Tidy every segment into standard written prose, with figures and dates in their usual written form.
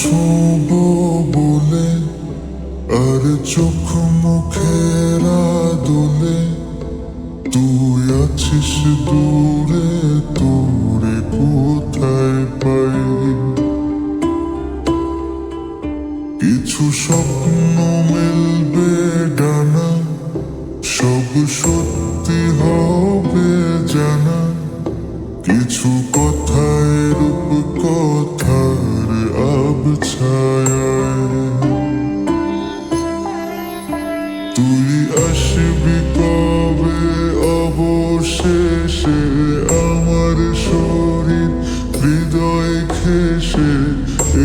ছোঁবো বলে আর চোখ মুখের আদলে তুই আছিস দূরে, তোরে কোথায় পাই? কিছু স্বপ্ন মেলবে ডানা, সব সত্যি হবে জানা। কিছু কথায় রূপ কথার আবছায়ায় তুই আসবি কবে অবশেষে আমার শরীর হৃদয় ঘেঁষে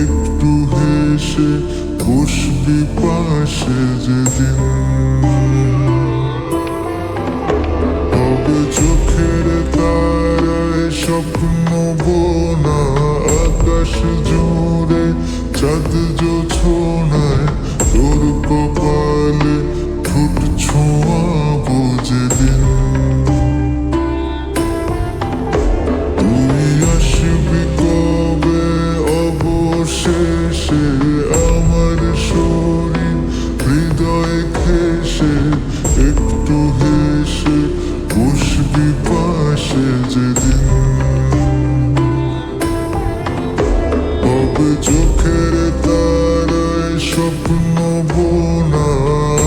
একটু হেসে বসবি পাশে যেদিন হবে চোখের তারায় স্বপ্ন বোনা আকাশ জুড়ে চাঁদ জোছনায় তোর কপালে ঠোঁট ছোঁয়াবো যেদিন তুই আসবি কবে অবশেষে আমার শরীর হৃদয় ঘেঁষে একটু হেসে বসবি পাশে যেদিন হবে চোখের তারায় স্বপ্ন বোনা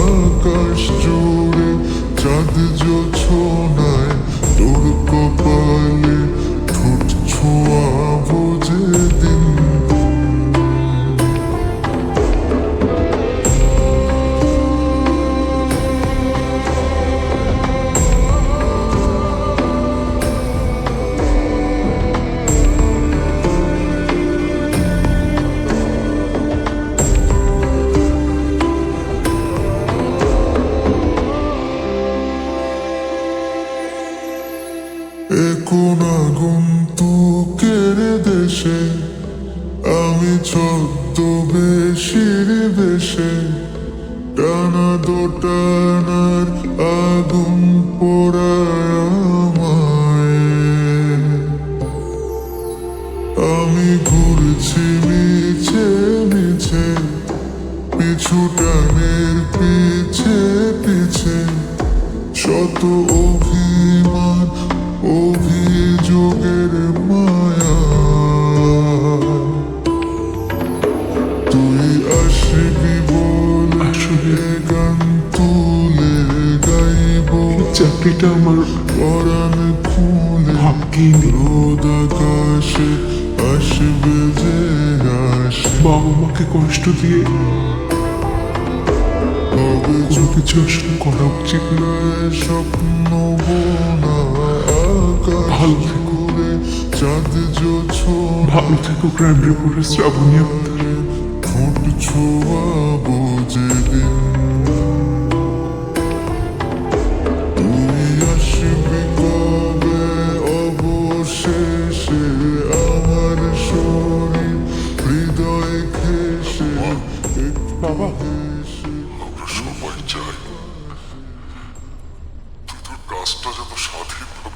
আকাশ জুড়ে চাঁদ জোছনায় তোর কপালে ঠোঁট ছোঁয়াবো যেদিন কোন আগন্তুকের দেশে আমি ছদ্মবেশীর বেশে টানা দোটানার আগুন পোড়ায় আমায়। আমি ঘুরছি মিছে মিছে পিছু টানের পিছে পিছে শত অভিমান অভিযোগের মায়া তুই আসবি বলে গান তুলে গাইব চাকরিটা আমার পরাণ খুলে ভাগ্যিনি। রোদ আকাশে আসবে যে আসে বাবা মাকে কষ্ট দিয়ে হবে কোনো কিছু আসলে করা উচিত না। স্বপ্ন বোনা আকাশ ভালো থেকো। জুড়ে চাঁদ জোছনা ভালো থেকো ক্রাইম রিপোর্টার শ্রাবণী আক্তার। ঠোঁট ছোঁয়াবো যেদিন তুই আসবি কবে অবশেষে আমার শরীর হৃদয় ঘেঁষে বাবা আমরা সবাই চাই তুই তোর কাজটা যেন স্বাধীনভাবে